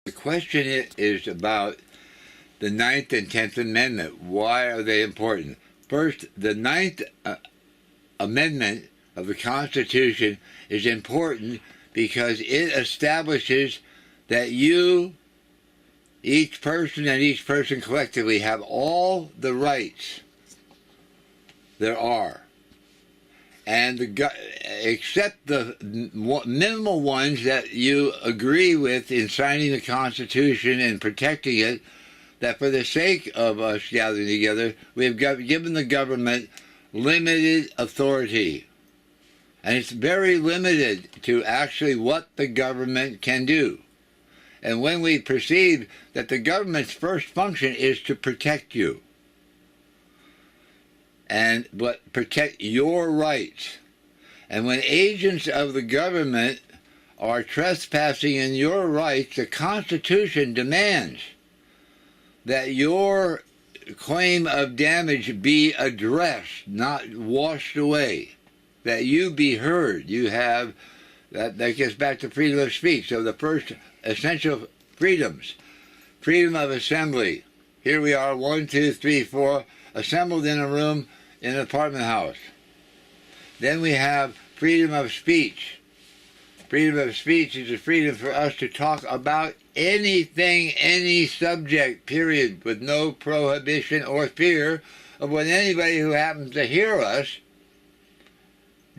The question is about the Ninth and Tenth Amendment. Why are they important? First, the Ninth Amendment of the Constitution is important because it establishes that you, each person and each person collectively, have all the rights there are, and except the minimal ones that you agree with in signing the Constitution and protecting it, that for the sake of us gathering together, we have given the government limited authority. And it's very limited to actually what the government can do. And when we perceive that the government's first function is to protect you, but protect your rights. And when agents of the government are trespassing in your rights, the Constitution demands that your claim of damage be addressed, not washed away, that you be heard. You have, that gets back to freedom of speech. So the first essential freedoms: freedom of assembly. Here we are, 1, 2, 3, 4, assembled in a room in an apartment house. Then we have freedom of speech. Freedom of speech is the freedom for us to talk about anything, any subject, period, with no prohibition or fear of what anybody who happens to hear us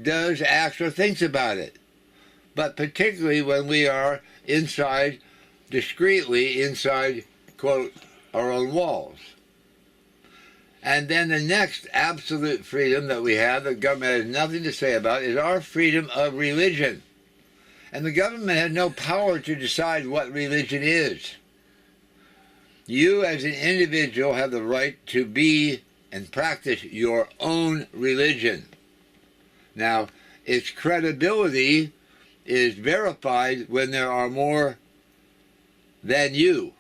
does, acts, or thinks about it. But particularly when we are inside, discreetly inside, quote, our own walls. And then the next absolute freedom that we have, that the government has nothing to say about, is our freedom of religion. And the government has no power to decide what religion is. You as an individual have the right to be and practice your own religion. Now, its credibility is verified when there are more than you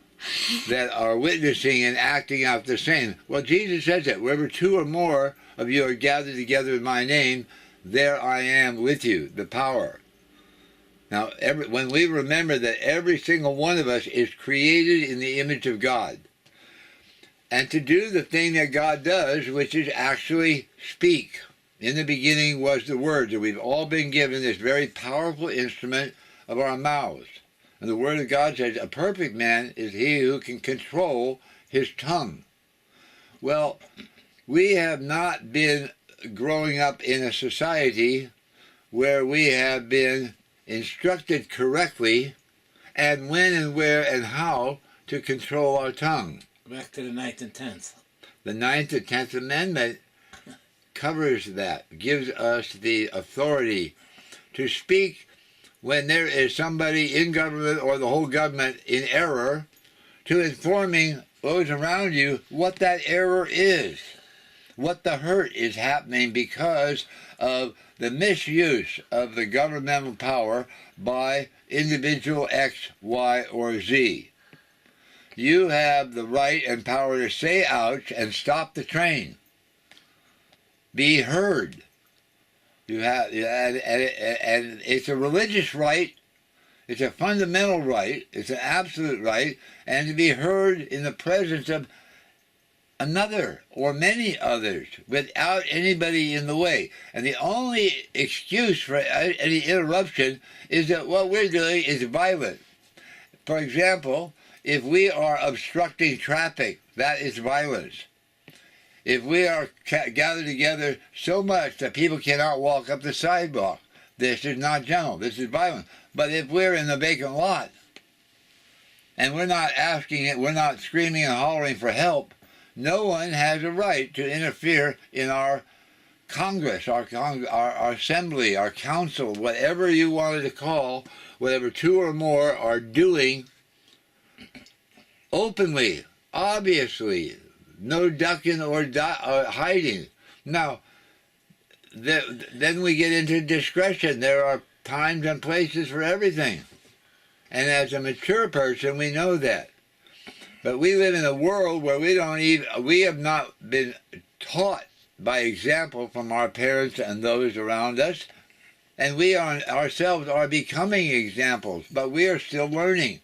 that are witnessing and acting out the same. Well, Jesus says that wherever two or more of you are gathered together in my name, there I am with you, the power. Now, when we remember that every single one of us is created in the image of God, and to do the thing that God does, which is actually speak. In the beginning was the Word, and we've all been given this very powerful instrument of our mouths. And the Word of God says, a perfect man is he who can control his tongue. Well, we have not been growing up in a society where we have been instructed correctly and when and where and how to control our tongue. Back to the 9th and 10th. The 9th and 10th Amendment covers that, gives us the authority to speak when there is somebody in government or the whole government in error, to informing those around you what that error is, what the hurt is happening because of the misuse of the governmental power by individual X, Y, or Z. You have the right and power to say ouch and stop the train. Be heard. You have, and it's a religious right. It's a fundamental right. It's an absolute right, and to be heard in the presence of another or many others without anybody in the way. And the only excuse for any interruption is that what we're doing is violent. For example, if we are obstructing traffic, that is violence. If we are gathered together so much that people cannot walk up the sidewalk, this is not gentle, this is violent. But if we're in the vacant lot, and we're not asking it, we're not screaming and hollering for help, no one has a right to interfere in our Congress, our assembly, our council, whatever you wanted to call, whatever two or more are doing openly, obviously. No ducking or hiding. Now, then we get into discretion. There are times and places for everything. And as a mature person, we know that. But we live in a world where we have not been taught by example from our parents and those around us. And we ourselves are becoming examples, but we are still learning.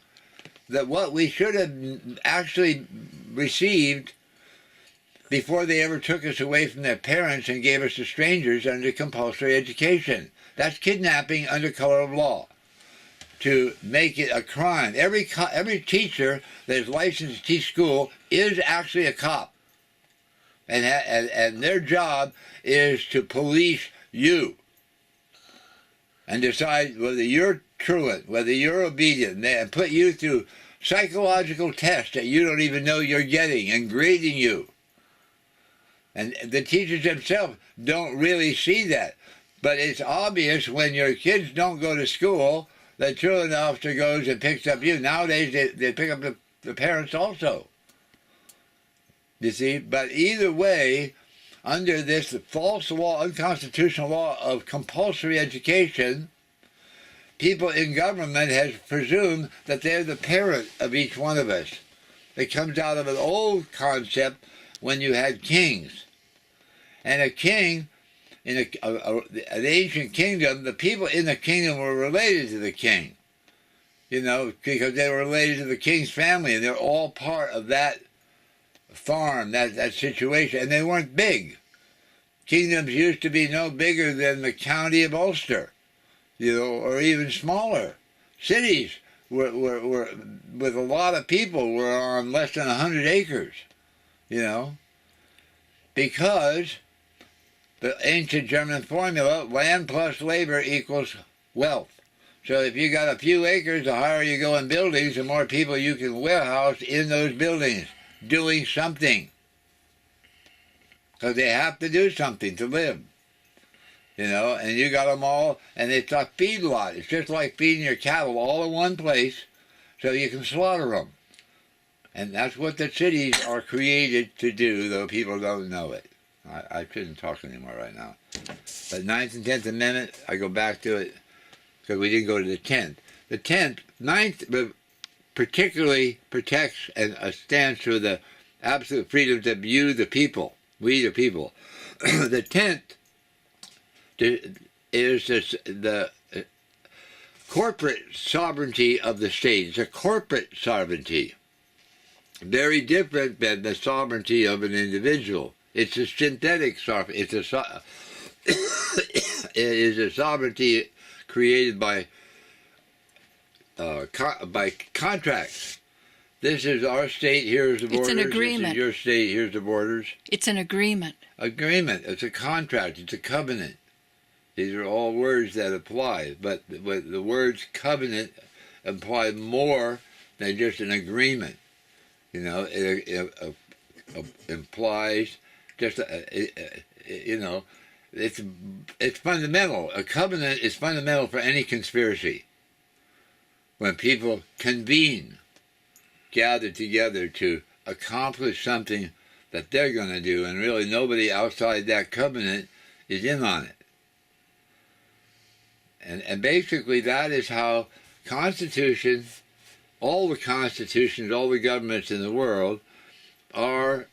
that what we should have actually received before they ever took us away from their parents and gave us to strangers under compulsory education. That's kidnapping under color of law. To make it a crime. Every teacher that is licensed to teach school is actually a cop. And their job is to police you and decide whether you're truant, whether you're obedient, and put you through psychological tests that you don't even know you're getting and grading you. And the teachers themselves don't really see that. But it's obvious when your kids don't go to school, the truant officer goes and picks up you. Nowadays, they pick up the parents also. You see? But either way, under this false law, unconstitutional law of compulsory education, people in government have presumed that they're the parent of each one of us. It comes out of an old concept when you had kings. And a king, in an ancient kingdom, the people in the kingdom were related to the king. You know, because they were related to the king's family, and they're all part of that farm, that situation. And they weren't big. Kingdoms used to be no bigger than the county of Ulster, you know, or even smaller. Cities were with a lot of people were on less than 100 acres, you know, because the ancient German formula, land plus labor equals wealth. So if you got a few acres, the higher you go in buildings, the more people you can warehouse in those buildings, doing something. Because they have to do something to live. You know, and you got them all, and it's a feedlot. It's just like feeding your cattle all in one place so you can slaughter them. And that's what the cities are created to do, though people don't know it. I shouldn't talk anymore right now. But 9th and 10th Amendment, I go back to it because we didn't go to the 10th. The 10th, 9th particularly protects and stands for the absolute freedoms of you, the people, we the people. The 10th is the corporate sovereignty of the state. It's a corporate sovereignty. Very different than the sovereignty of an individual. It's a synthetic sovereignty. It is a sovereignty created by contracts. This is our state, here's the borders. It's an agreement. This is your state, here's the borders. It's an agreement. Agreement. It's a contract. It's a covenant. These are all words that apply, but the words covenant imply more than just an agreement. You know, it implies just, you know, it's fundamental. A covenant is fundamental for any conspiracy. When people convene, gather together to accomplish something that they're going to do, and really nobody outside that covenant is in on it. And basically that is how constitutions, all the constitutions, all the governments in the world are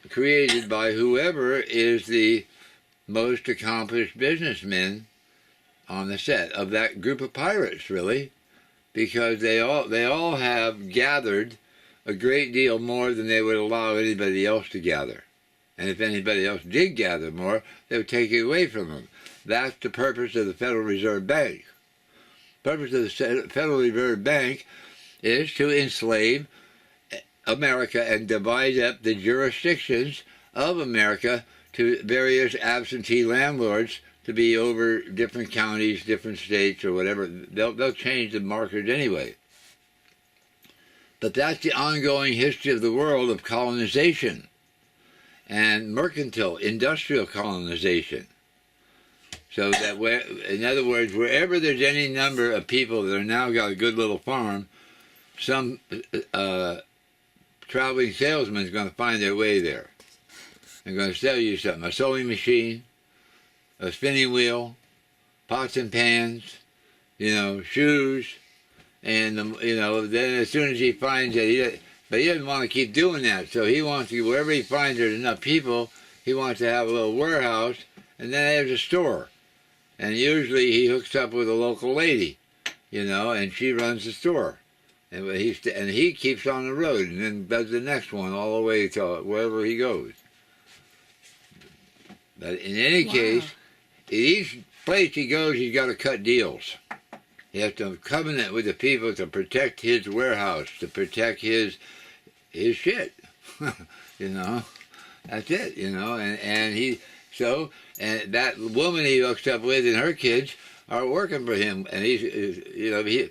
created by whoever is the most accomplished businessman on the set of that group of pirates, really, because they all have gathered a great deal more than they would allow anybody else to gather. And if anybody else did gather more, they would take it away from them. That's the purpose of the Federal Reserve Bank. The purpose of the Federal Reserve Bank is to enslave America and divide up the jurisdictions of America to various absentee landlords to be over different counties, different states, or whatever. They'll change the markers anyway. But that's the ongoing history of the world of colonization and mercantile, industrial colonization. So that, in other words, wherever there's any number of people that are now got a good little farm, some traveling salesman is going to find their way there. They're going to sell you something, a sewing machine, a spinning wheel, pots and pans, you know, shoes, and, you know, then as soon as he finds that but he doesn't want to keep doing that, so he wants to, wherever he finds there's enough people, he wants to have a little warehouse, and then there's a store. And usually he hooks up with a local lady, you know, and she runs the store. And he keeps on the road and then does the next one all the way to wherever he goes. But in any case, in each place he goes, he's got to cut deals. He has to covenant with the people to protect his warehouse, to protect his shit. You know, that's it. You know, and that woman he hooks up with and her kids are working for him, and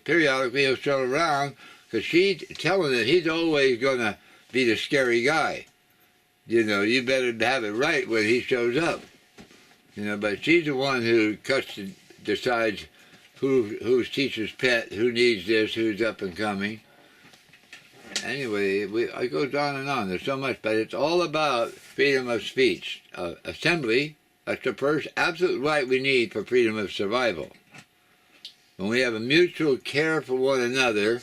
periodically he'll show around because she's telling him he's always going to be the scary guy. You know, you better have it right when he shows up. You know, but she's the one who decides who's teacher's pet, who needs this, who's up and coming. Anyway, it goes on and on. There's so much, but it's all about freedom of speech. Assembly, that's the first absolute right we need for freedom of survival. When we have a mutual care for one another,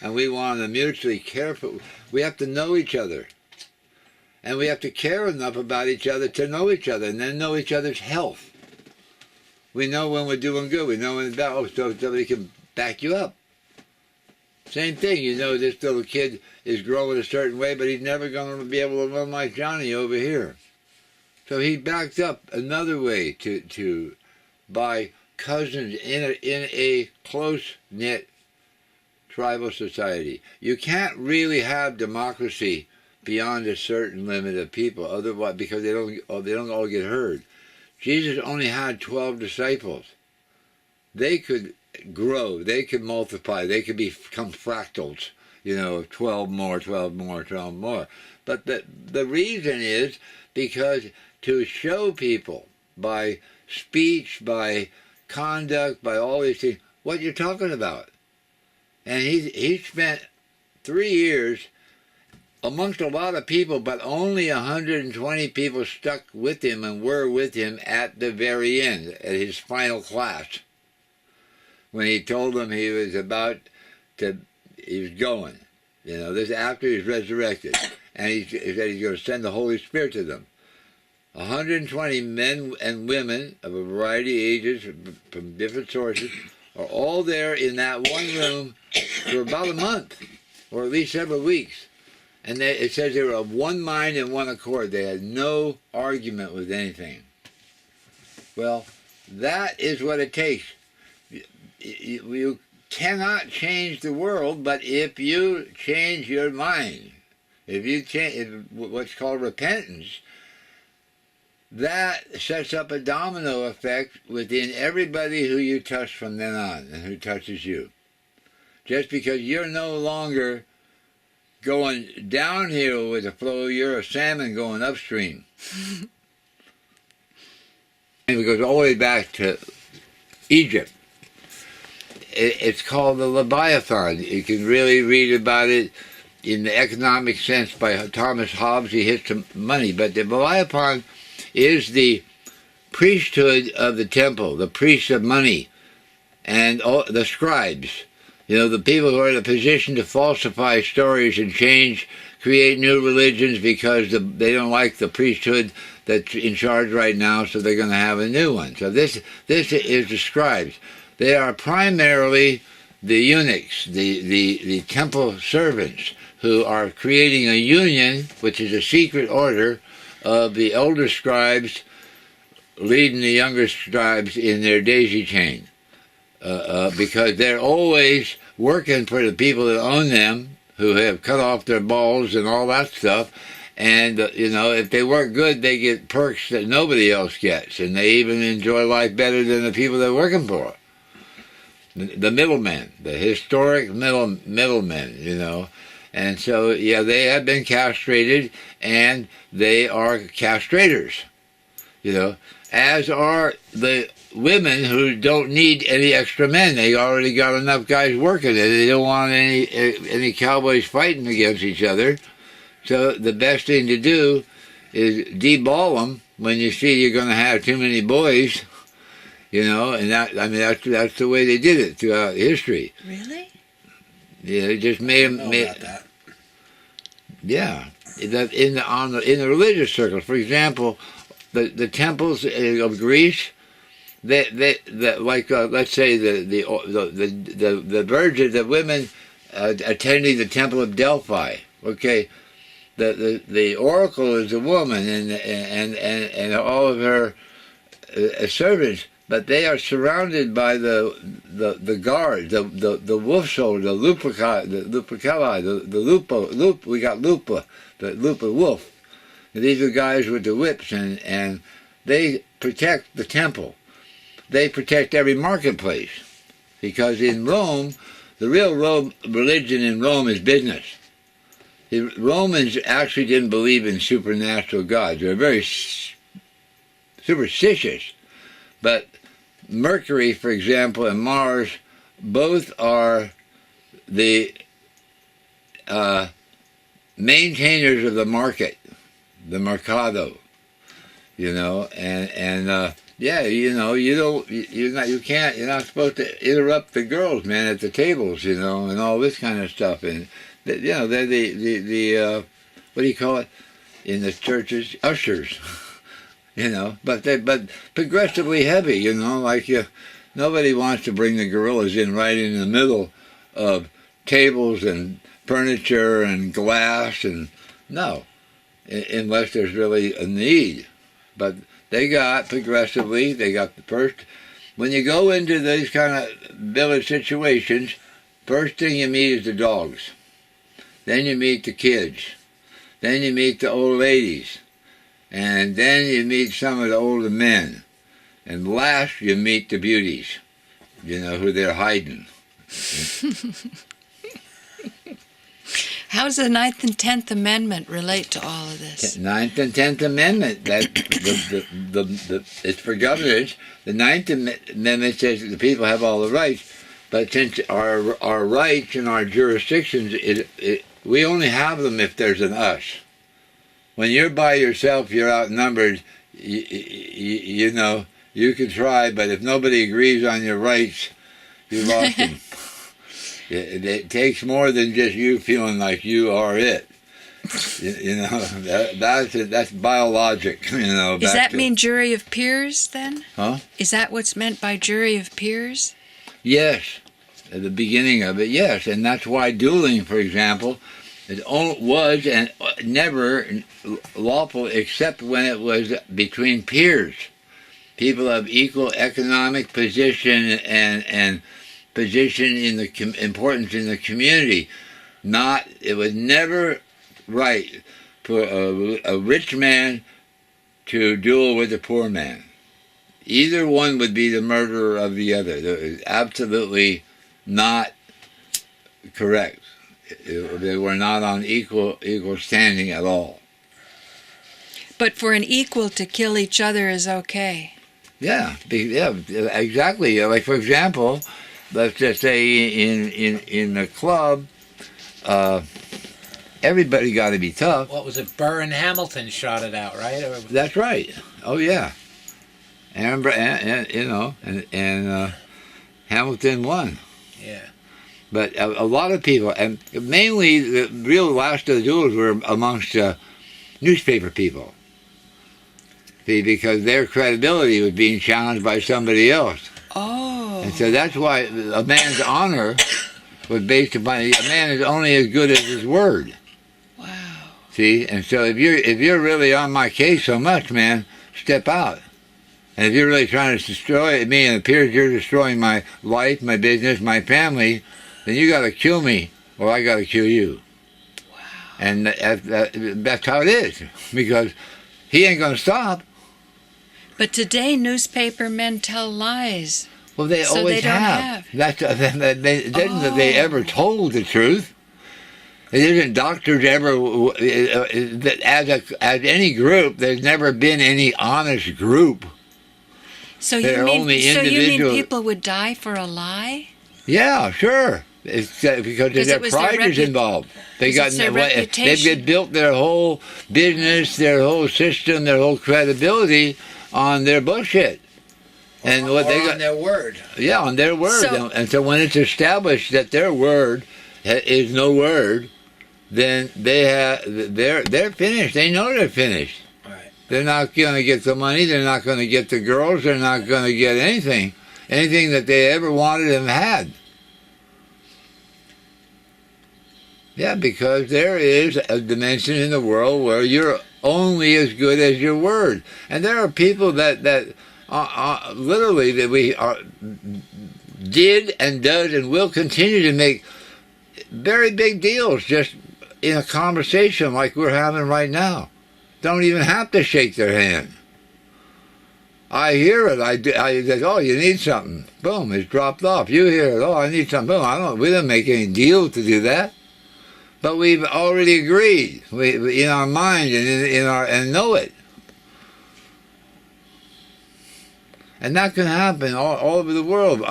and we want to mutually care for, we have to know each other. And we have to care enough about each other to know each other, and then know each other's health. We know when we're doing good. We know when it's bad, so somebody can back you up. Same thing, you know, this little kid is growing a certain way, but he's never going to be able to run like Johnny over here. So he backed up another way by cousins in a close-knit tribal society. You can't really have democracy beyond a certain limit of people, otherwise, because they don't all get heard. Jesus only had 12 disciples. They could grow, they could multiply, they could become fractals, you know, 12 more, 12 more, 12 more. But the reason is because to show people by speech, by conduct, by all these things, what you're talking about. And he spent 3 years amongst a lot of people, but only 120 people stuck with him and were with him at the very end, at his final class, when he told them he was going. You know, this after he's resurrected. And he said he's going to send the Holy Spirit to them. 120 men and women of a variety of ages from different sources are all there in that one room for about a month, or at least several weeks. And it says they were of one mind and one accord. They had no argument with anything. Well, that is what it takes. You cannot change the world, but if you change your mind, if you change what's called repentance, that sets up a domino effect within everybody who you touch from then on and who touches you. Just because you're no longer going downhill with the flow, you're a salmon going upstream. And it goes all the way back to Egypt. It's called the Leviathan. You can really read about it in the economic sense by Thomas Hobbes. He hits some money. But the Leviathan is the priesthood of the temple, the priests of money, and all the scribes. You know, the people who are in a position to falsify stories and create new religions because they don't like the priesthood that's in charge right now, so they're going to have a new one. So this is the scribes. They are primarily the eunuchs, the temple servants, who are creating a union, which is a secret order of the elder scribes leading the younger scribes in their daisy chain. Because they're always working for the people that own them, who have cut off their balls and all that stuff. And, you know, if they work good, they get perks that nobody else gets. And they even enjoy life better than the people they're working for. The middlemen, the historic middlemen, you know. And so, yeah, they have been castrated, and they are castrators, you know, as are the women who don't need any extra men. They already got enough guys working it. They don't want any cowboys fighting against each other. So the best thing to do is deball them when you see you're going to have too many boys, you know. And that's the way they did it throughout history. Really? Yeah, they just made them. That. Yeah, in the religious circles, for example, the temples of Greece. Let's say the virgin, the women attending the Temple of Delphi. Okay, the oracle is a woman and all of her servants, but they are surrounded by the guard, the wolf soul, the Lupercali, the lupo. We got lupa, the lupa wolf. And these are guys with the whips, and they protect the temple. They protect every marketplace, because in Rome, the real religion in Rome is business. The Romans actually didn't believe in supernatural gods. They're very superstitious. But Mercury, for example, and Mars, both are the maintainers of the market, the mercado, you know, yeah, you know, you're not supposed to interrupt the girls, man, at the tables, you know, and all this kind of stuff. And you know, they're the what do you call it in the churches? Ushers, you know. But progressively heavy, you know, like nobody wants to bring the gorillas in right in the middle of tables and furniture and glass, and no, unless there's really a need. But they got progressively, they got the first. When you go into these kind of village situations, first thing you meet is the dogs. Then you meet the kids. Then you meet the old ladies. And then you meet some of the older men. And last you meet the beauties, you know, who they're hiding. How does the Ninth and Tenth Amendment relate to all of this? Ninth and Tenth Amendment, that it's for governors. The Ninth Amendment says that the people have all the rights, but since our rights and our jurisdictions, we only have them if there's an us. When you're by yourself, you're outnumbered. You know, you can try, but if nobody agrees on your rights, you lost them. It takes more than just you feeling like you are it. You know, that's biologic. You know. Does that mean jury of peers then? Huh? Is that what's meant by jury of peers? Yes, at the beginning of it, yes, and that's why dueling, for example, was and never lawful except when it was between peers, people of equal economic position and position in the importance in the community. It was never right for a rich man to duel with a poor man. Either one would be the murderer of the other. It was absolutely not correct. They were not on equal standing at all. But for an equal to kill each other is okay. Yeah, exactly. Like, for example, let's just say in the club, everybody got to be tough. What was it? Burr and Hamilton shot it out, right? That's right. Oh yeah, and Hamilton won. Yeah. But a lot of people, and mainly the real last of the duels were amongst newspaper people, because their credibility was being challenged by somebody else. Oh. And so that's why a man's honor was based upon a man is only as good as his word. Wow. See, and so if you're really on my case so much, man, step out. And if you're really trying to destroy me, and it appears you're destroying my life, my business, my family, then you got to kill me, or I got to kill you. Wow. And that's how it is, because he ain't going to stop. But today, newspaper men tell lies. Well, they so always they don't have. That's that they ever told the truth. It isn't doctors ever, as any group, there's never been any honest group. So you mean people would die for a lie? Yeah, sure. It's because their pride is involved. They've built their whole business, their whole system, their whole credibility on their bullshit. And what they got on their word. Yeah, on their word. And so when it's established that their word is no word, then they're finished. They know they're finished. Right. They're not going to get the money. They're not going to get the girls. They're not going to get anything that they ever wanted and had. Yeah, because there is a dimension in the world where you're only as good as your word. And there are people that literally that we did and does and will continue to make very big deals just in a conversation like we're having right now. Don't even have to shake their hand. I hear it. I say, oh, you need something. Boom, it's dropped off. You hear it. Oh, I need something. Boom. We didn't make any deal to do that. But we've already agreed in our mind and know it. And that can happen all over the world.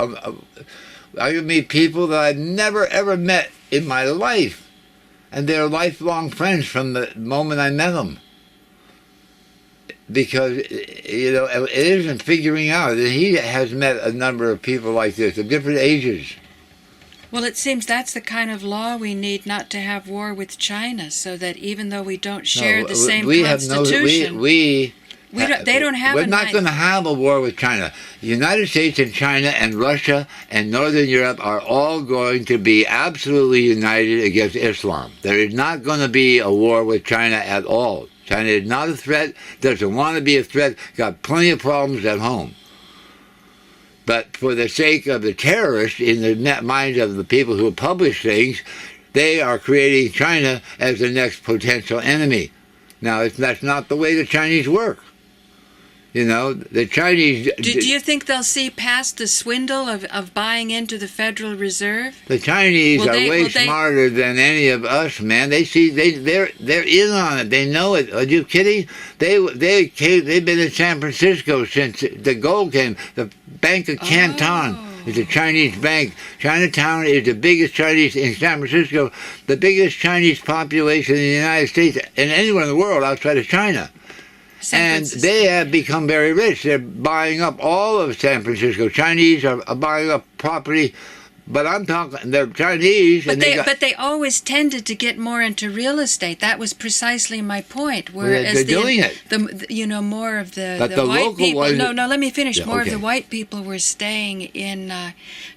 I can meet people that I've never, ever met in my life. And they're lifelong friends from the moment I met them. Because, it isn't figuring out that he has met a number of people like this of different ages. Well, it seems that's the kind of law we need, not to have war with China, so that even though we don't share the same constitution, they don't have. We're not going to have a war with China. The United States and China and Russia and Northern Europe are all going to be absolutely united against Islam. There is not going to be a war with China at all. China is not a threat, doesn't want to be a threat, got plenty of problems at home. But for the sake of the terrorists in the minds of the people who publish things, they are creating China as the next potential enemy. Now, that's not the way the Chinese work. The Chinese... Do you think they'll see past the swindle of buying into the Federal Reserve? The Chinese are way smarter than any of us, man. They're in on it. They know it. Are you kidding? They've been in San Francisco since the gold came. The Bank of Canton is a Chinese bank. Chinatown is the biggest Chinese in San Francisco, the biggest Chinese population in the United States and anywhere in the world outside of China. And they have become very rich. They're buying up all of San Francisco. Chinese are buying up property, but I'm talking, they're Chinese. But they always tended to get more into real estate. That was precisely my point. Whereas they're doing it. More of the white people. Let me finish. More of the white people were staying in,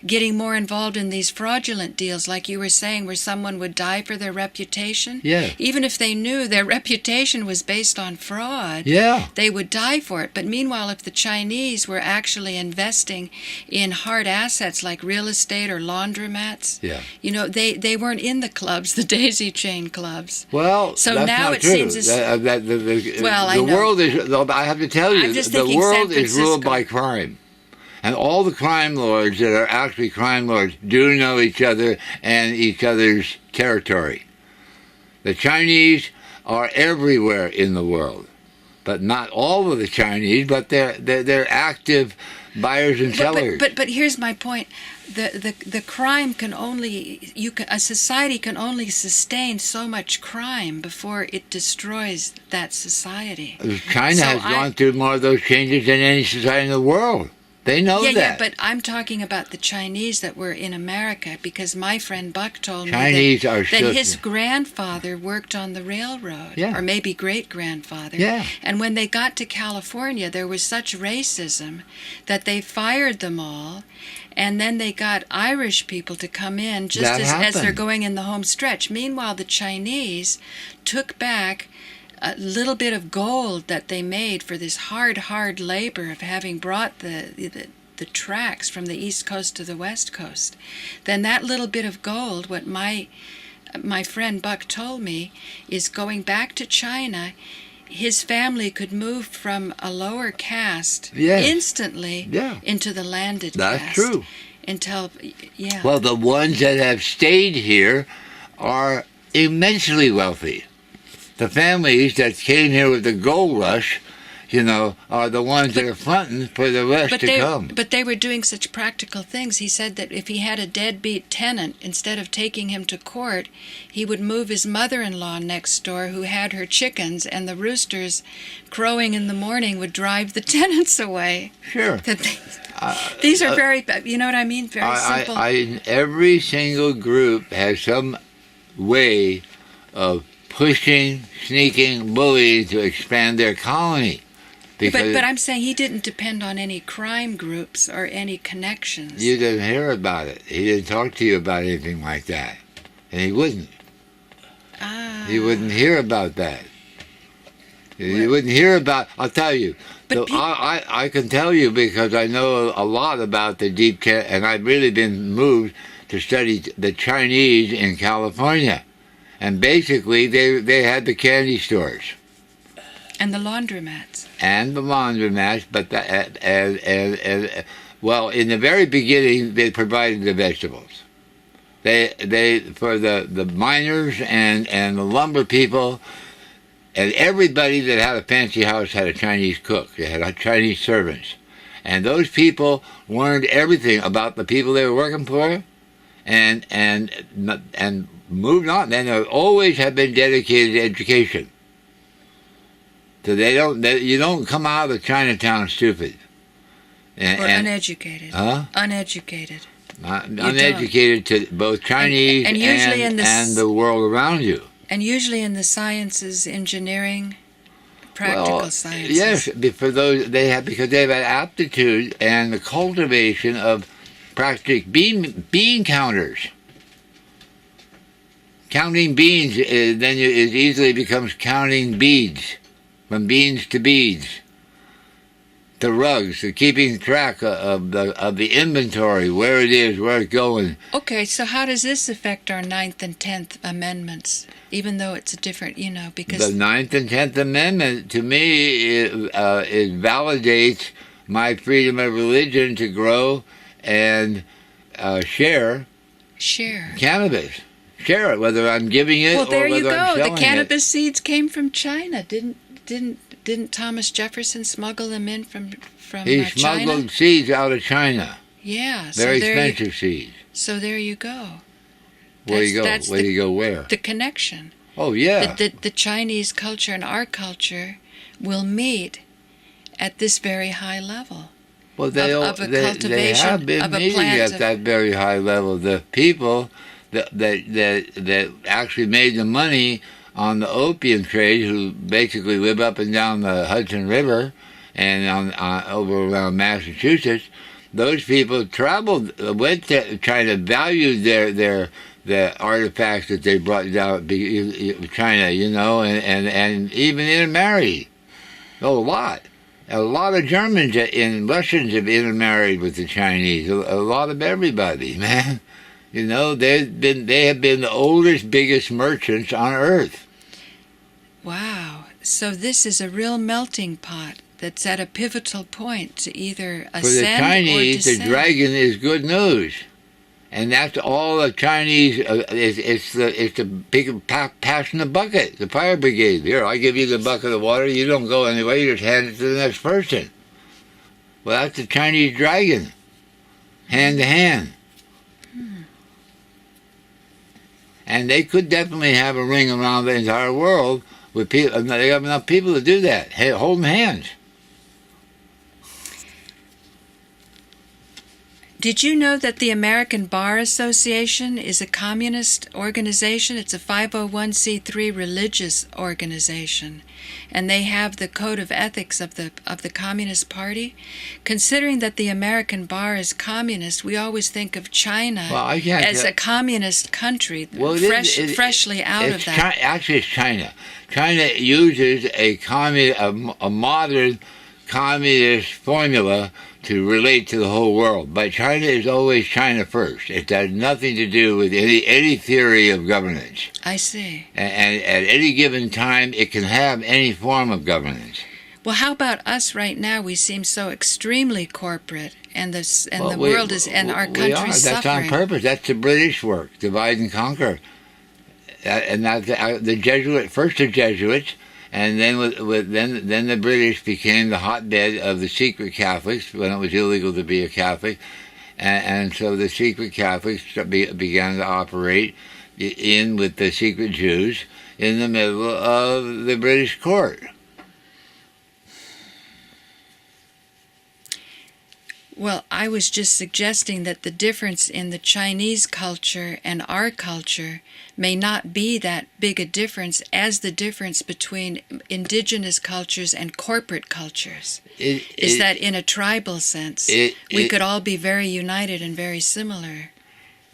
getting more involved in these fraudulent deals, like you were saying, where someone would die for their reputation. Yeah. Even if they knew their reputation was based on fraud, they would die for it. But meanwhile, if the Chinese were actually investing in hard assets like real estate or laundromats, they weren't in the clubs, the daisy chain clubs. Well, so that's now not it true. seems as the world is. I have to tell you, the world is ruled by crime, and all the crime lords that are actually crime lords do know each other and each other's territory. The Chinese are everywhere in the world, but not all of the Chinese. But they're active buyers and sellers. But here's my point. The crime can only a society can only sustain so much crime before it destroys that society. China has gone through more of those changes than any society in the world. They know that. Yeah, but I'm talking about the Chinese that were in America, because my friend Buck told me that his grandfather worked on the railroad, or maybe great-grandfather. Yeah. And when they got to California, there was such racism that they fired them all, and then they got Irish people to come in just as they're going in the home stretch. Meanwhile, the Chinese took back a little bit of gold that they made for this hard labor of having brought the tracks from the East Coast to the West Coast. Then that little bit of gold, what my friend Buck told me, is going back to China. His family could move from a lower caste instantly into the landed caste. That's true. Well, the ones that have stayed here are immensely wealthy. The families that came here with the gold rush, are the ones that are fronting for the rest to come. But they were doing such practical things. He said that if he had a deadbeat tenant, instead of taking him to court, he would move his mother-in-law next door, who had her chickens, and the roosters crowing in the morning would drive the tenants away. Sure. These are very, you know what I mean? Very simple. Every single group has some way of pushing, sneaking, bullying to expand their colony. But I'm saying he didn't depend on any crime groups or any connections. You didn't hear about it. He didn't talk to you about anything like that. And he wouldn't. You wouldn't hear about that. You wouldn't hear about. I'll tell you. So I can tell you because I know a lot about the deep and I've really been moved to study the Chinese in California, and basically they had the candy stores and the laundromats but well, in the very beginning they provided the vegetables. They for the miners and the lumber people. And everybody that had a fancy house had a Chinese cook. They had Chinese servants. And those people learned everything about the people they were working for and moved on. Then they always have been dedicated to education. So you don't come out of Chinatown stupid. Or uneducated. Huh? Uneducated. Uneducated to both Chinese and the world around you. And usually in the sciences, engineering, practical sciences. Yes, for those because they have an aptitude and the cultivation of practical bean counters. Counting beans then it easily becomes counting beads, from beans to beads. The rugs, the keeping track of the inventory, where it is, where it's going. Okay, so how does this affect our 9th and 10th Amendments? Even though it's a different, because... The 9th and 10th Amendment, to me, it validates my freedom of religion to grow and share cannabis. Share it, whether I'm giving it or whether I'm selling it. Well, there you go. The cannabis seeds came from China. Didn't Thomas Jefferson smuggle them in from He China? smuggled seeds out of China. Yeah. Very expensive seeds. So there you go. Where do you go? Where? The connection. Oh, yeah. The Chinese culture and our culture will meet at this very high level. Well, they have been meeting at that very high level. The people that actually made the money on the opium trade, who basically live up and down the Hudson River and over around Massachusetts, those people traveled, went to China, valued the artifacts that they brought down China, and even intermarried. A lot. A lot of Germans and Russians have intermarried with the Chinese. A lot of everybody, man. They have been the oldest, biggest merchants on earth. Wow. So this is a real melting pot that's at a pivotal point to either ascend or descend. For the Chinese, the dragon is good news. And that's all the Chinese, it's the people passing the bucket, the fire brigade. Here, I give you the bucket of water, you don't go anywhere, you just hand it to the next person. Well, that's the Chinese dragon, hand to hand. And they could definitely have a ring around the entire world with people. They have enough people to do that. Hey, holding hands. Did you know that the American Bar Association is a communist organization? It's a 501c3 religious organization, and they have the code of ethics of the Communist Party. Considering that the American Bar is communist, we always think of China as a communist country, freshly out of that. Actually, it's China. China uses a modern communist formula to relate to the whole world. But China is always China first. It has nothing to do with any theory of governance. I see. And at any given time, it can have any form of governance. Well, how about us right now? We seem so extremely corporate, and the world is, and our country is suffering. That's on purpose. That's the British work, divide and conquer. And that's the Jesuits. And then then the British became the hotbed of the secret Catholics when it was illegal to be a Catholic, and so the secret Catholics began to operate in with the secret Jews in the middle of the British court. Well, I was just suggesting that the difference in the Chinese culture and our culture may not be that big a difference as the difference between indigenous cultures and corporate cultures. That in a tribal sense, we could all be very united and very similar.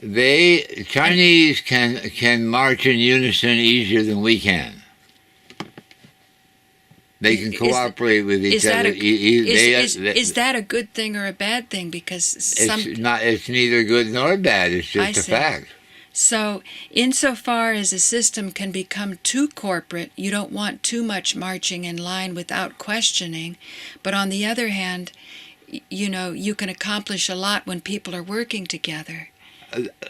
Chinese can march in unison easier than we can. They can cooperate with each other. Is that a good thing or a bad thing? Because it's neither good nor bad. It's just a fact. So, insofar as a system can become too corporate, you don't want too much marching in line without questioning. But on the other hand, you can accomplish a lot when people are working together.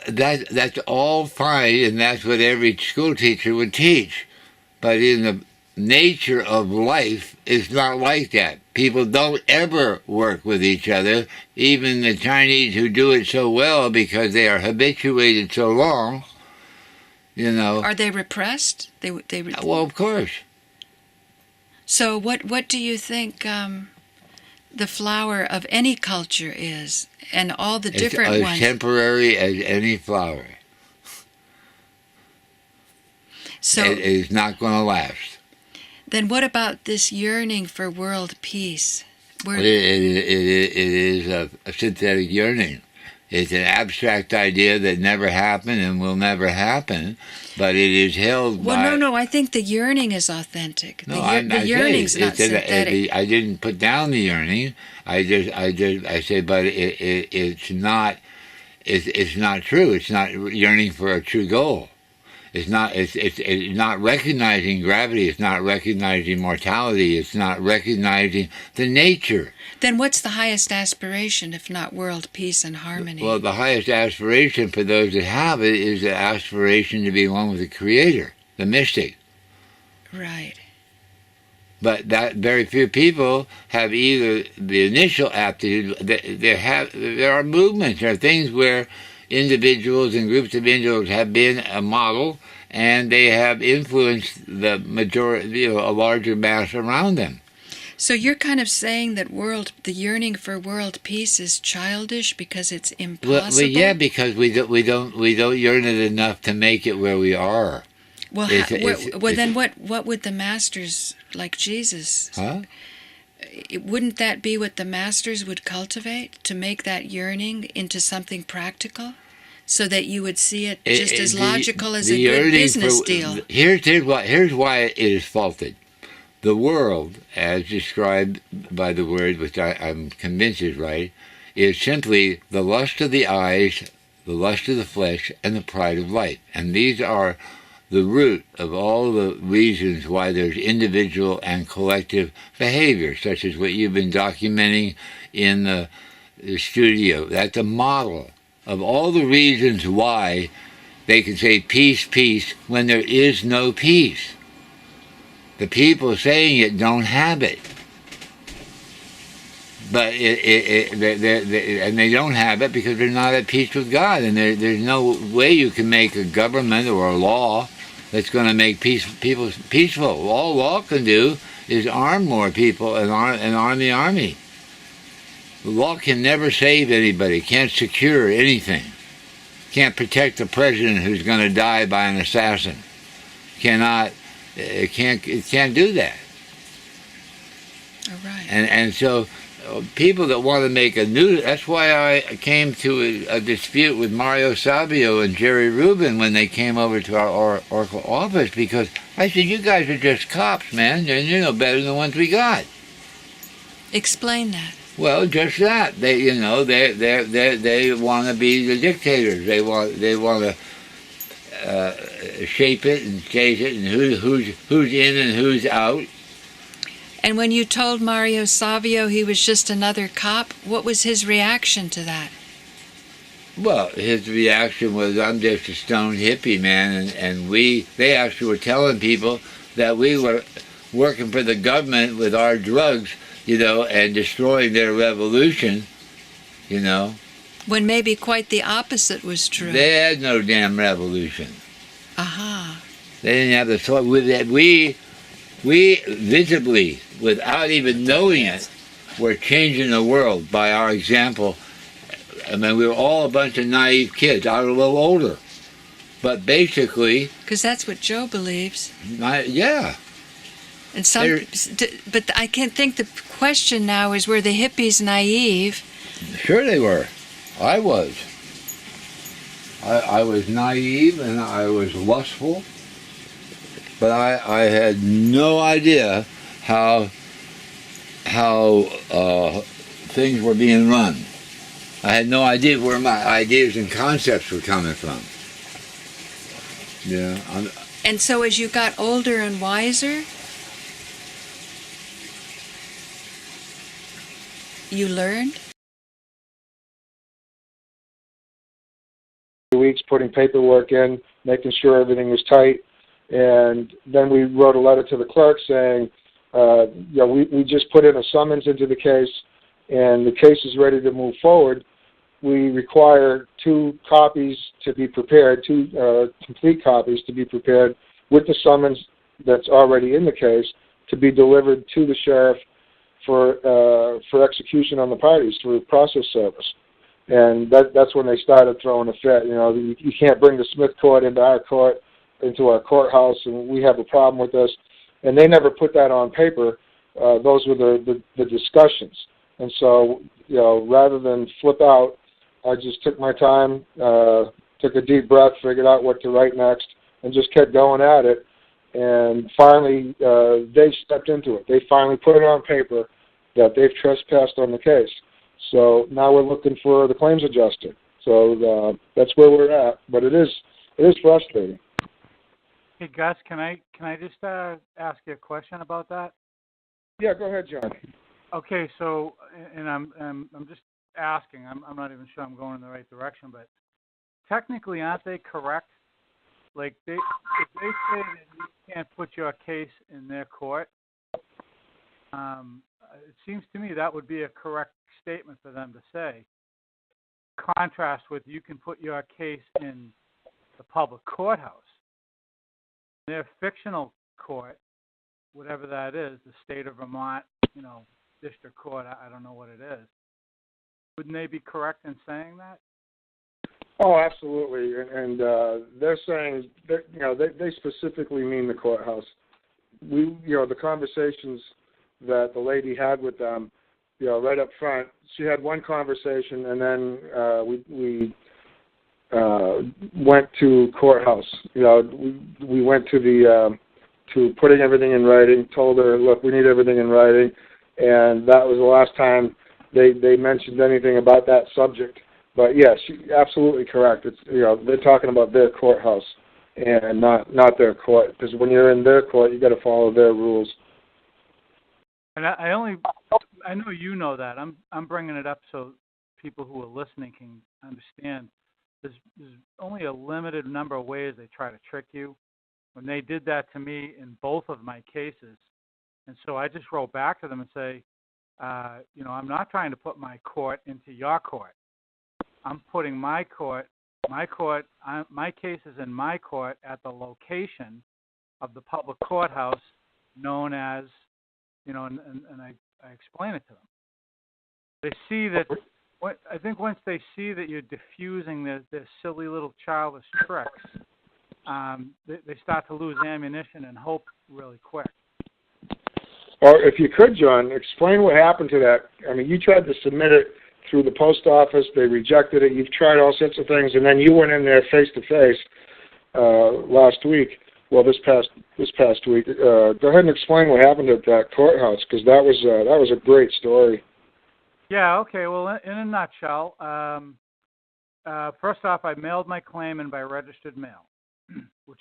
That's all fine, and that's what every school teacher would teach. But in the nature of life, it's not like that. People don't ever work with each other. Even the Chinese who do it so well because they are habituated so long, Are they repressed? Well, of course. So what do you think the flower of any culture is, and all the different ones? It's as temporary as any flower. So it is not going to last. Then what about this yearning for world peace? It is a synthetic yearning. It's an abstract idea that never happened and will never happen, but it is held by... Well, no, I think the yearning is authentic. The yearning's not synthetic. I didn't put down the yearning. I say, but it's not true. It's not yearning for a true goal. It's not recognizing gravity. It's not recognizing mortality. It's not recognizing the nature. Then what's the highest aspiration, if not world peace and harmony? Well, the highest aspiration for those that have it is the aspiration to be one with the Creator, the mystic. Right. But that very few people have either the initial aptitude. There are movements. There are things where individuals and groups of individuals have been a model, and they have influenced the majority, a larger mass around them. So you're kind of saying that the yearning for world peace is childish because it's impossible. Well, yeah, because we don't yearn it enough to make it where we are. Well, then what would the masters like Jesus? Huh? Wouldn't that be what the masters would cultivate, to make that yearning into something practical, so that you would see it just as logical as a good business deal? Here's why it is faulted. The world, as described by the word, which I'm convinced is right, is simply the lust of the eyes, the lust of the flesh, and the pride of life. And these are the root of all the reasons why there's individual and collective behavior, such as what you've been documenting in the studio. That's a model of all the reasons why they can say peace, peace, when there is no peace. The people saying it don't have it. But they don't have it because they're not at peace with God. And there's no way you can make a government or a law that's going to make people peaceful. All law can do is arm more people and arm the army. The law can never save anybody, can't secure anything, can't protect the president who's going to die by an assassin. It can't do that. All right. And so people that want to make that's why I came to a dispute with Mario Savio and Jerry Rubin when they came over to our Oracle office, because I said, you guys are just cops, man, and you're no better than the ones we got. Explain that. Well, just that. They want to be the dictators. They want to shape it and change it, and who's in and who's out. And when you told Mario Savio he was just another cop, what was his reaction to that? Well, his reaction was, I'm just a stone hippie, man, and they actually were telling people that we were working for the government with our drugs, and destroying their revolution, When maybe quite the opposite was true. They had no damn revolution. Aha. They didn't have the thought. We visibly, without even knowing it, were changing the world by our example. I mean, we were all a bunch of naive kids. I was a little older. But basically... Because that's what Joe believes. Yeah. And but I can't think the question now is, were the hippies naive? Sure they were. I was. I was naive and I was lustful, but I had no idea how things were being run. I had no idea where my ideas and concepts were coming from. Yeah. And so as you got older and wiser, you learned? Weeks putting paperwork in, making sure everything was tight, and then we wrote a letter to the clerk saying, we just put in a summons into the case, and the case is ready to move forward. We require 2 copies to be prepared, 2 complete copies to be prepared with the summons that's already in the case to be delivered to the sheriff for execution on the parties through process service. And that's when they started throwing a fit. You can't bring the Smith court into our courthouse, and we have a problem with this. And they never put that on paper. Those were the discussions. And so, rather than flip out, I just took my time, took a deep breath, figured out what to write next, and just kept going at it. And finally, they stepped into it. They finally put it on paper that they've trespassed on the case. So now we're looking for the claims adjuster. So that's where we're at. But it is frustrating. Hey Gus, can I just ask you a question about that? Yeah, go ahead, John. Okay, so and I'm just asking. I'm not even sure I'm going in the right direction, but technically, aren't they correct? Like if they say that you can't put your case in their court, it seems to me that would be a correct statement for them to say. Contrast with you can put your case in the public courthouse. Their fictional court, whatever that is, the state of Vermont, district court, I don't know what it is. Wouldn't they be correct in saying that? Oh, absolutely. And they're saying that, they specifically mean the courthouse. The conversations that the lady had with them, right up front, she had one conversation, and then we went to courthouse. We went to putting everything in writing, told her, look, we need everything in writing, and that was the last time they mentioned anything about that subject. But yes, absolutely correct. It's they're talking about their courthouse and not their court, because when you're in their court, you got to follow their rules. And I know you know that. I'm bringing it up so people who are listening can understand. There's only a limited number of ways they try to trick you. When they did that to me in both of my cases, and so I just wrote back to them and say, I'm not trying to put my court into your court. I'm putting my case is in my court at the location of the public courthouse known as, and I explain it to them. They see that, I think once they see that you're diffusing their silly little childish tricks, they start to lose ammunition and hope really quick. Or if you could, John, explain what happened to that. I mean, you tried to submit it through the post office. They rejected it. You've tried all sorts of things, and then you went in there face-to-face last week. Well, this past week. Go ahead and explain what happened at that courthouse, because that was a great story. Yeah. Okay. Well, in a nutshell, first off, I mailed my claim in by registered mail, which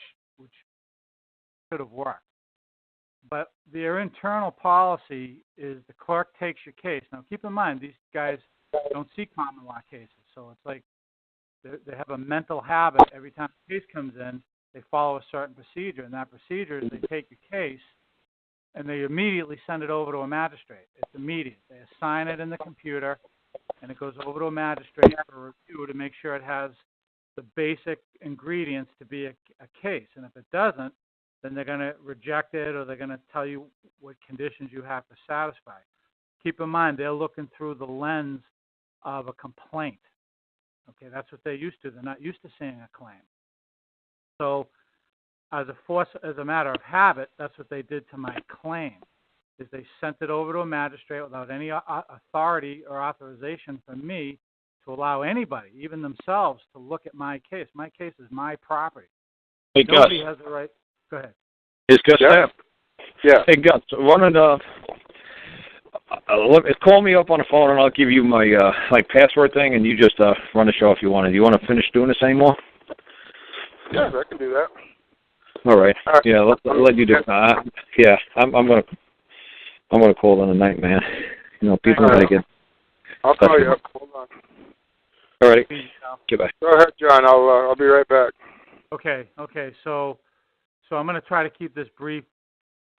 should have worked. But their internal policy is the clerk takes your case. Now, keep in mind, these guys don't see common law cases, so it's like they have a mental habit. Every time a case comes in, they follow a certain procedure, and that procedure is they take your case and they immediately send it over to a magistrate. It's immediate. They assign it in the computer, and it goes over to a magistrate for review to make sure it has the basic ingredients to be a case. And if it doesn't, then they're going to reject it, or they're going to tell you what conditions you have to satisfy. Keep in mind, they're looking through the lens of a complaint. Okay, that's what they're used to. They're not used to seeing a claim. So as a matter of habit, that's what they did to my claim, is they sent it over to a magistrate without any authority or authorization from me to allow anybody, even themselves, to look at my case. My case is my property. Hey, Nobody Gus. has the right. Go ahead. Is Gus there? Yeah. Hey, Gus, call me up on the phone and I'll give you my password thing, and you just run the show if you want to. Do you want to finish doing this anymore? Yeah, I can do that. All right. All right. Yeah, I'll let you do it. Yeah, I'm gonna call in the night, man. You know, people gotta get. I'll call you up. Hold on. All right. Goodbye. Go ahead, John. I'll be right back. Okay. So I'm going to try to keep this brief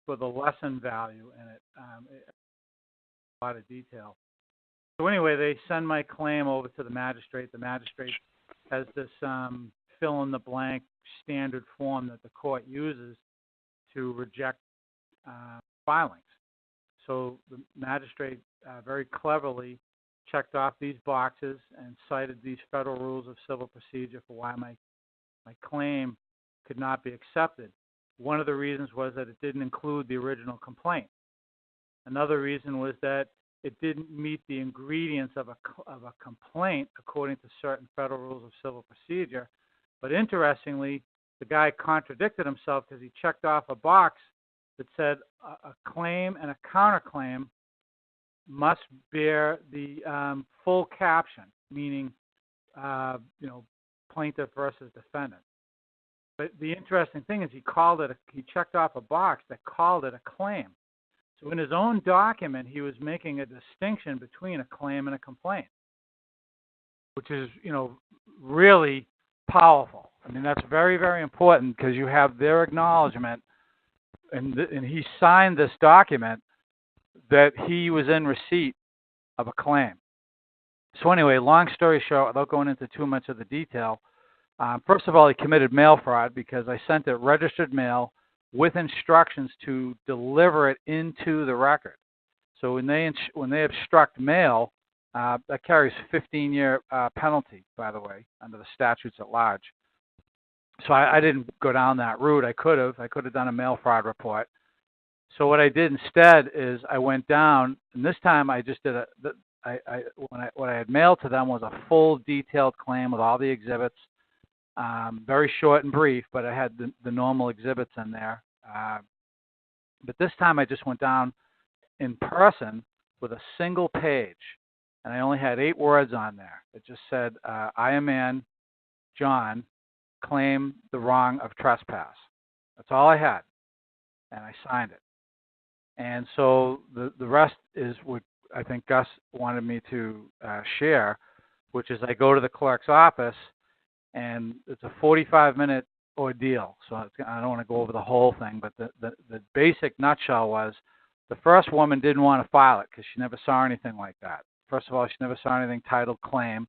for the lesson value in it. A lot of detail. So anyway, they send my claim over to the magistrate. The magistrate has this fill-in-the-blank standard form that the court uses to reject filings. So the magistrate very cleverly checked off these boxes and cited these federal rules of civil procedure for why my claim could not be accepted. One of the reasons was that it didn't include the original complaint. Another reason was that it didn't meet the ingredients of a complaint according to certain federal rules of civil procedure. But interestingly, the guy contradicted himself because he checked off a box that said a claim and a counterclaim must bear the full caption, meaning plaintiff versus defendant. But the interesting thing is he checked off a box that called it a claim. So in his own document, he was making a distinction between a claim and a complaint, which is, really powerful. I mean, that's very, very important because you have their acknowledgement, and he signed this document that he was in receipt of a claim. So anyway, long story short, without going into too much of the detail, first of all, he committed mail fraud because I sent it registered mail with instructions to deliver it into the record. So when they obstruct mail, that carries 15-year penalty, by the way, under the statutes at large. So I didn't go down that route. I could have done a mail fraud report. So what I did instead is I went down, and this time I just did what I had mailed to them was a full detailed claim with all the exhibits. Very short and brief, but I had the normal exhibits in there. But this time I just went down in person with a single page, and I only had 8 words on there. It just said, I, a man, John, claim the wrong of trespass. That's all I had, and I signed it. And so the rest is what I think Gus wanted me to share, which is I go to the clerk's office, and it's a 45-minute ordeal. So I don't want to go over the whole thing, but the basic nutshell was the first woman didn't want to file it because she never saw anything like that. First of all, she never saw anything titled claim.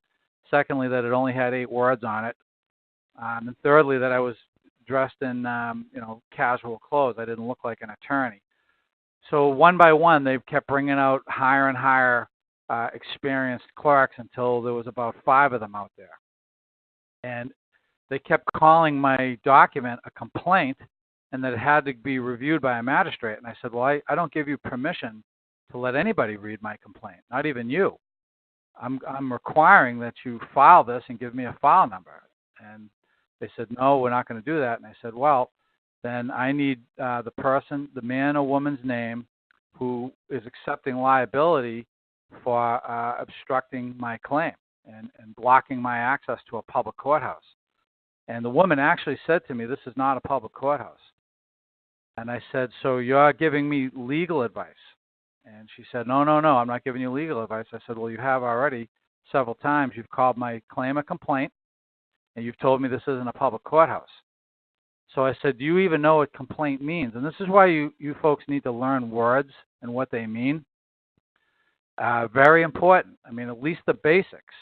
Secondly, that it only had 8 words on it. And thirdly, that I was dressed in casual clothes. I didn't look like an attorney. So one by one, they kept bringing out higher and higher experienced clerks until there was about 5 of them out there. And they kept calling my document a complaint and that it had to be reviewed by a magistrate. And I said, well, I don't give you permission to let anybody read my complaint, not even you. I'm requiring that you file this and give me a file number. And they said, no, we're not going to do that. And I said, well, then I need the man or woman's name who is accepting liability for obstructing my claim and blocking my access to a public courthouse. And the woman actually said to me, this is not a public courthouse. And I said, so you're giving me legal advice? And she said, no, I'm not giving you legal advice. I said, well, you have already several times. You've called my claim a complaint, and you've told me this isn't a public courthouse. So I said, do you even know what complaint means? And this is why you folks need to learn words and what they mean. Very important. I mean, at least the basics,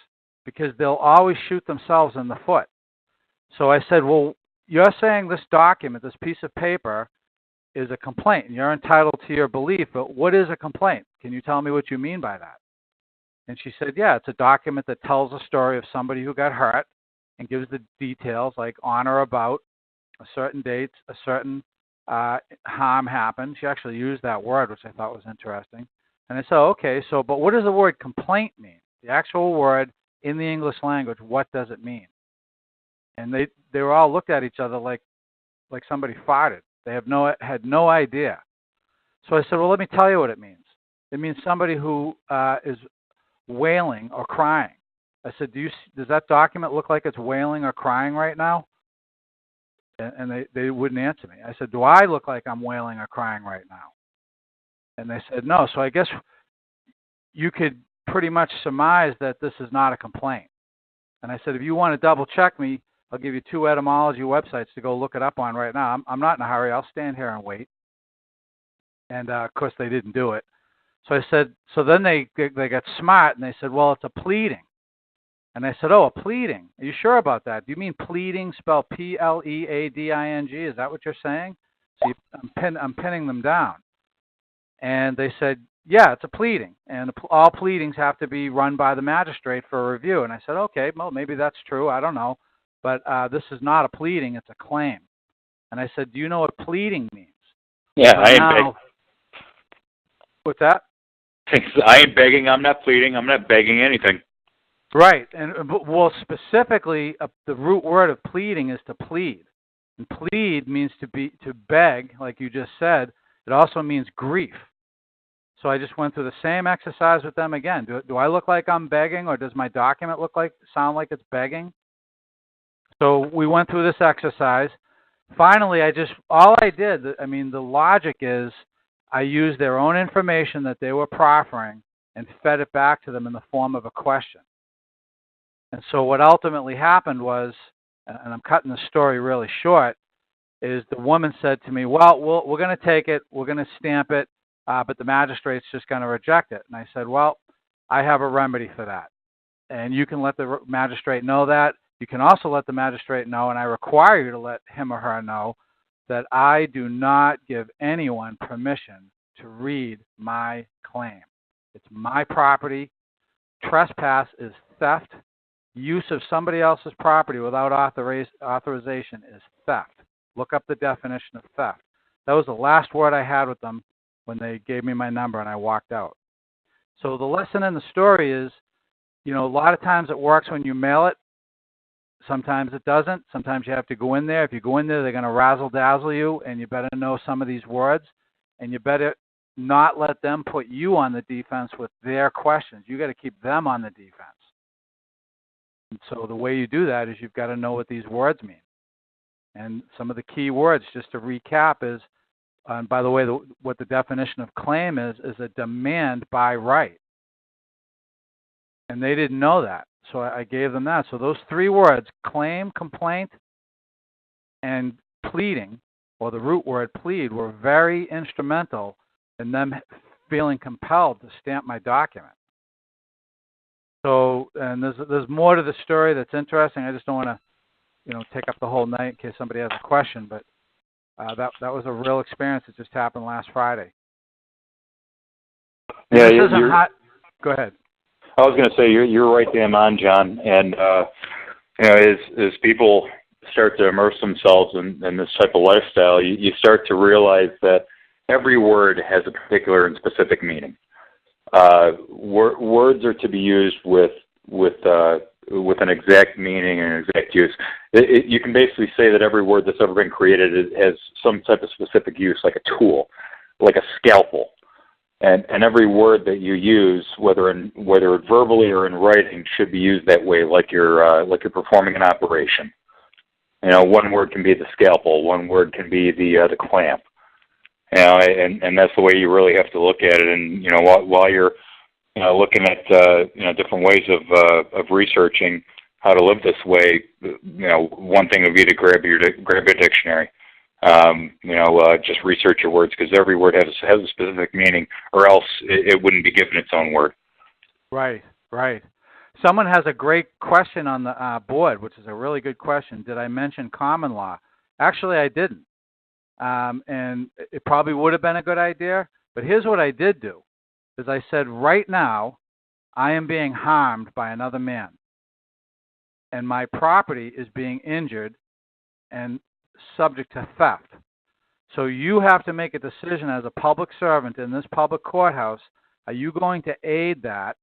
because they'll always shoot themselves in the foot. So I said, well, you're saying this document, this piece of paper, is a complaint, and you're entitled to your belief, but what is a complaint? Can you tell me what you mean by that? And she said, yeah, it's a document that tells a story of somebody who got hurt and gives the details like on or about a certain date, a certain harm happened. She actually used that word, which I thought was interesting. And I said, okay, but what does the word complaint mean? The actual word in the English language, what does it mean? And they were all looked at each other like somebody farted. They had no idea. So I said, well, let me tell you what it means. It means somebody who is wailing or crying. I said, does that document look like it's wailing or crying right now? And they wouldn't answer me. I said, do I look like I'm wailing or crying right now? And they said, no. So I guess you could pretty much surmise that this is not a complaint. And I said, if you want to double check me, I'll give you 2 etymology websites to go look it up on right now. I'm not in a hurry. I'll stand here and wait. And, of course, they didn't do it. So I said, so then they got smart, and they said, well, it's a pleading. And I said, oh, a pleading. Are you sure about that? Do you mean pleading, spelled P-L-E-A-D-I-N-G? Is that what you're saying? See, I'm pinning them down. And they said, yeah, it's a pleading. And all pleadings have to be run by the magistrate for a review. And I said, okay, well, maybe that's true. I don't know. But this is not a pleading. It's a claim. And I said, do you know what pleading means? Yeah, I ain't begging. What's that? I ain't begging. I'm not pleading. I'm not begging anything. Right. And well, specifically, the root word of pleading is to plead. And plead means to beg, like you just said. It also means grief. So I just went through the same exercise with them again. Do I look like I'm begging, or does my document sound like it's begging? So we went through this exercise. Finally, the logic is I used their own information that they were proffering and fed it back to them in the form of a question. And so what ultimately happened was, and I'm cutting the story really short, is the woman said to me, well, we're going to take it, we're going to stamp it, but the magistrate's just going to reject it. And I said, well, I have a remedy for that. And you can let the magistrate know that. You can also let the magistrate know, and I require you to let him or her know, that I do not give anyone permission to read my claim. It's my property. Trespass is theft. Use of somebody else's property without authorization is theft. Look up the definition of theft. That was the last word I had with them when they gave me my number and I walked out. So the lesson in the story is, a lot of times it works when you mail it. Sometimes it doesn't. Sometimes you have to go in there. If you go in there, they're going to razzle-dazzle you, and you better know some of these words, and you better not let them put you on the defense with their questions. You got to keep them on the defense. And so the way you do that is you've got to know what these words mean. And some of the key words, just to recap, is, and by the way, what the definition of claim is a demand by right. And they didn't know that. So I gave them that. So those 3 words, claim, complaint, and pleading, or the root word plead, were very instrumental in them feeling compelled to stamp my document. So, and there's more to the story that's interesting. I just don't want to, take up the whole night in case somebody has a question. But that was a real experience that just happened last Friday. Yeah, Go ahead. I was going to say you're right damn on, John. And as people start to immerse themselves in this type of lifestyle, you start to realize that every word has a particular and specific meaning. Words are to be used with an exact meaning and an exact use. You can basically say that every word that's ever been created has some type of specific use, like a tool, like a scalpel. And every word that you use, whether verbally or in writing, should be used that way, like you're performing an operation. One word can be the scalpel, one word can be the clamp. And that's the way you really have to look at it. And while you're looking at different ways of researching how to live this way, one thing would be to grab a dictionary. Just research your words, because every word has a specific meaning, or else it wouldn't be given its own word. Right. Someone has a great question on the board, which is a really good question. Did I mention common law? Actually, I didn't. And it probably would have been a good idea, but here's what I did do, is I said, right now, I am being harmed by another man, and my property is being injured and subject to theft. So you have to make a decision as a public servant in this public courthouse. Are you going to aid that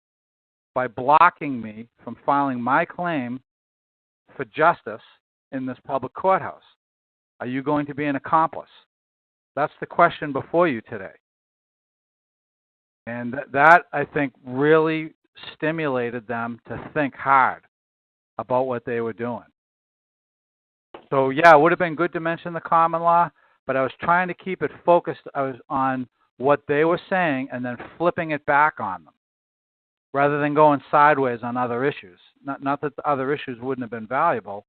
by blocking me from filing my claim for justice in this public courthouse? Are you going to be an accomplice? That's the question before you today. And that, I think, really stimulated them to think hard about what they were doing. So, yeah, it would have been good to mention the common law, but I was trying to keep it focused. I was on what they were saying and then flipping it back on them, rather than going sideways on other issues. Not that the other issues wouldn't have been valuable,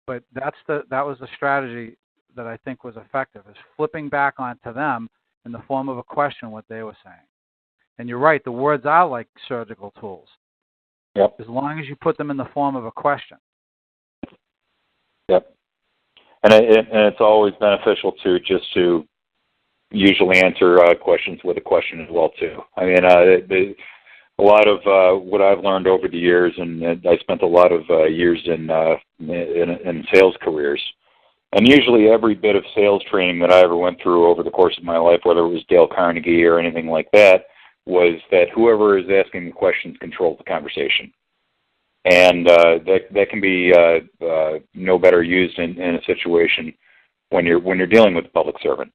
but that was the strategy that I think was effective, is flipping back onto them in the form of a question what they were saying. And you're right, the words are like surgical tools. Yep. As long as you put them in the form of a question. Yep. And it's always beneficial to usually answer questions with a question as well too. I mean, a lot of what I've learned over the years, and I spent a lot of years in sales careers, and usually every bit of sales training that I ever went through over the course of my life, whether it was Dale Carnegie or anything like that, was that whoever is asking the questions controls the conversation. And that can be no better used in a situation when you're dealing with a public servant,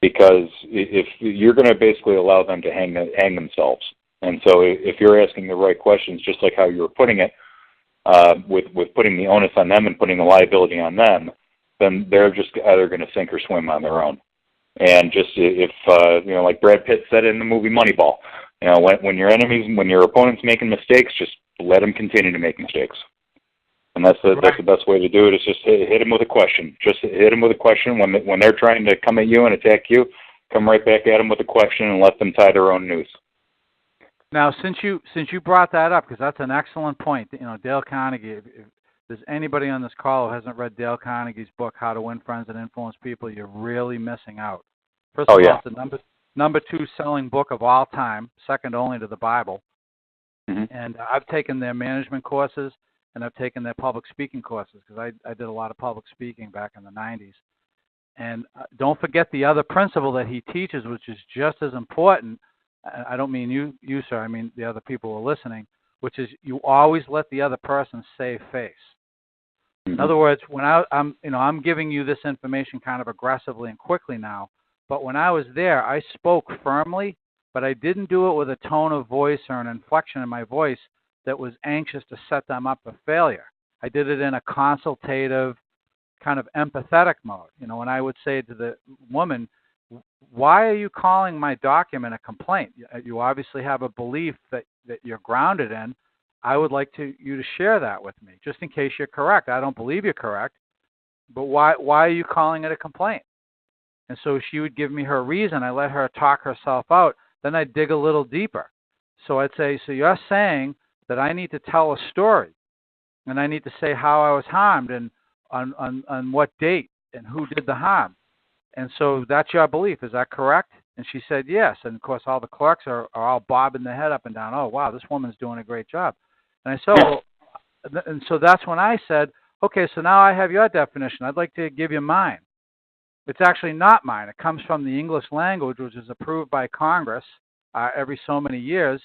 because if you're going to basically allow them to hang themselves, and so if you're asking the right questions, just like how you were putting it, with putting the onus on them and putting the liability on them, then they're just either going to sink or swim on their own. And just if like Brad Pitt said in the movie Moneyball, when your enemies, when your opponent's making mistakes, just let them continue to make mistakes. And that's the best way to do it. Is just hit them with a question. Just hit them with a question when they're trying to come at you and attack you. Come right back at them with a question and let them tie their own noose. Now, since you brought that up, because that's an excellent point. Dale Carnegie. If there's anybody on this call who hasn't read Dale Carnegie's book, How to Win Friends and Influence People, you're really missing out. First of all, it's the number 2 selling book of all time, second only to the Bible. Mm-hmm. And I've taken their management courses, and I've taken their public speaking courses, because I did a lot of public speaking back in the 90s. And don't forget the other principle that he teaches, which is just as important. I don't mean you, sir. I mean the other people who are listening, which is you always let the other person save face. Mm-hmm. In other words, when I'm giving you this information kind of aggressively and quickly now, but when I was there, I spoke firmly, but I didn't do it with a tone of voice or an inflection in my voice that was anxious to set them up for failure. I did it in a consultative, kind of empathetic mode. When I would say to the woman, why are you calling my document a complaint? You obviously have a belief that you're grounded in. I would like you to share that with me, just in case you're correct. I don't believe you're correct, but why are you calling it a complaint? And so she would give me her reason. I let her talk herself out. Then I'd dig a little deeper. So I'd say, so you're saying that I need to tell a story, and I need to say how I was harmed and on what date and who did the harm. And so that's your belief. Is that correct? And she said, yes. And, of course, all the clerks are all bobbing their head up and down. Oh, wow, this woman's doing a great job. And I said, well, and so that's when I said, okay, so now I have your definition. I'd like to give you mine. It's actually not mine. It comes from the English language, which is approved by Congress every so many years,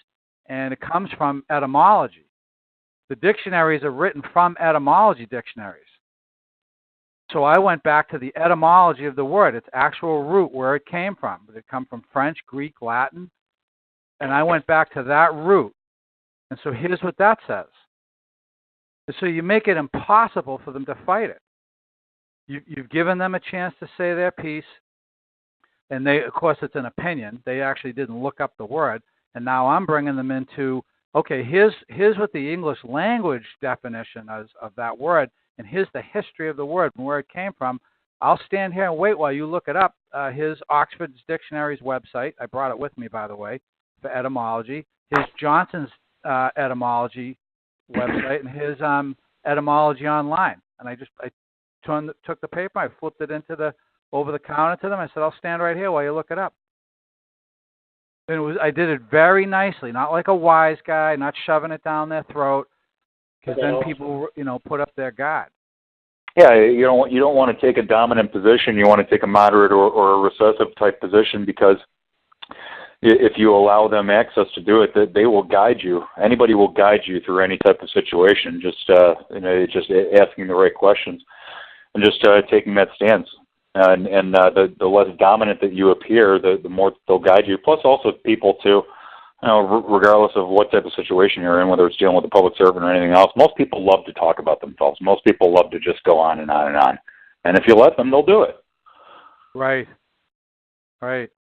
and it comes from etymology. The dictionaries are written from etymology dictionaries. So I went back to the etymology of the word, its actual root, where it came from. Did it come from French, Greek, Latin? And I went back to that root. And so here's what that says. And so you make it impossible for them to fight it. You've given them a chance to say their piece, and they, of course, it's an opinion. They actually didn't look up the word, and now I'm bringing them into, okay, here's what the English language definition is of that word, and here's the history of the word and where it came from. I'll stand here and wait while you look it up. Here's Oxford's Dictionary's website. I brought it with me, by the way, for etymology. Here's Johnson's etymology website, and here's etymology online. And I took the paper, I flipped it into the over-the-counter to them. I said, I'll stand right here while you look it up. And I did it very nicely, not like a wise guy, not shoving it down their throat, because then people, put up their guard. Yeah, you don't want to take a dominant position. You want to take a moderate or a recessive type position, because if you allow them access to do it, that they will guide you. Anybody will guide you through any type of situation. Just just asking the right questions and just taking that stance. And the less dominant that you appear, the more they'll guide you. Plus, also people too. Regardless of what type of situation you're in, whether it's dealing with a public servant or anything else, most people love to talk about themselves. Most people love to just go on and on and on. And if you let them, they'll do it. Right. Right.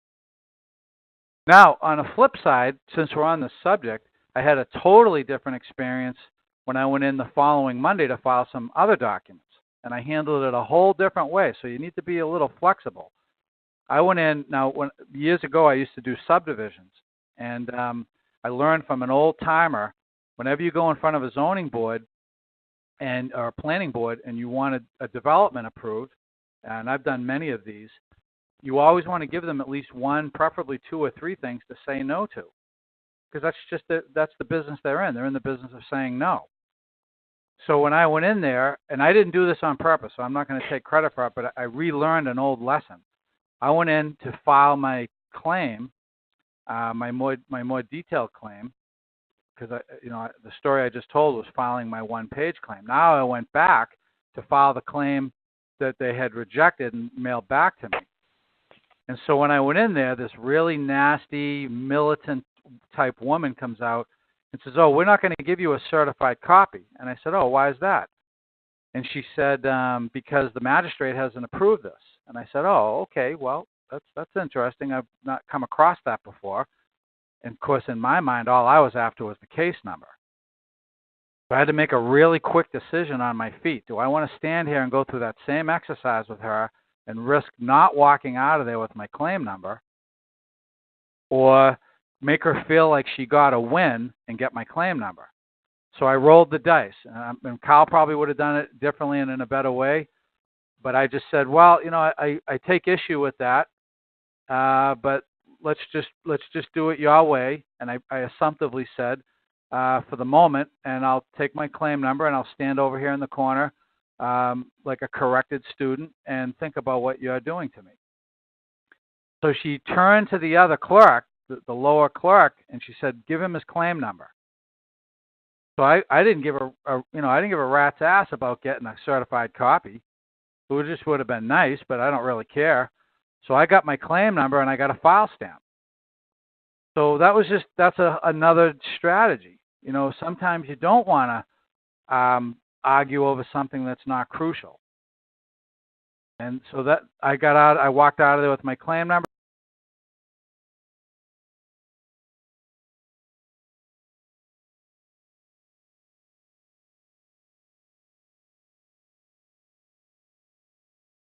Now, on the flip side, since we're on the subject, I had a totally different experience when I went in the following Monday to file some other documents. And I handled it a whole different way. So you need to be a little flexible. I went in, years ago, I used to do subdivisions. And I learned from an old timer, whenever you go in front of a zoning board or a planning board and you want a development approved, and I've done many of these, you always want to give them at least one, preferably two or three things to say no to. Because that's the business they're in. They're in the business of saying no. So when I went in there, and I didn't do this on purpose, so I'm not going to take credit for it, but I relearned an old lesson. I went in to file my claim, my more detailed claim, because the story I just told was filing my one-page claim. Now I went back to file the claim that they had rejected and mailed back to me. And so when I went in there, this really nasty, militant type woman comes out and says, "Oh, we're not going to give you a certified copy." And I said, "Oh, why is that?" And she said, "Because the magistrate hasn't approved this." And I said, "Oh, okay, well, that's interesting. I've not come across that before." And of course, in my mind, all I was after was the case number. So I had to make a really quick decision on my feet. Do I want to stand here and go through that same exercise with her and risk not walking out of there with my claim number, or make her feel like she got a win and get my claim number? So I rolled the dice. And Kyle probably would have done it differently and in a better way. But I just said, well, I take issue with that, but let's just do it your way. And I assumptively said, for the moment, and I'll take my claim number and I'll stand over here in the corner like a corrected student and think about what you're doing to me. So she turned to the other clerk, the lower clerk, and she said, "Give him his claim number." So I didn't give her, I didn't give a rat's ass about getting a certified copy. It just would have been nice, but I don't really care. So I got my claim number and I got a file stamp. So that's another strategy. Sometimes you don't want to argue over something that's not crucial. And so that I walked out of there with my claim number.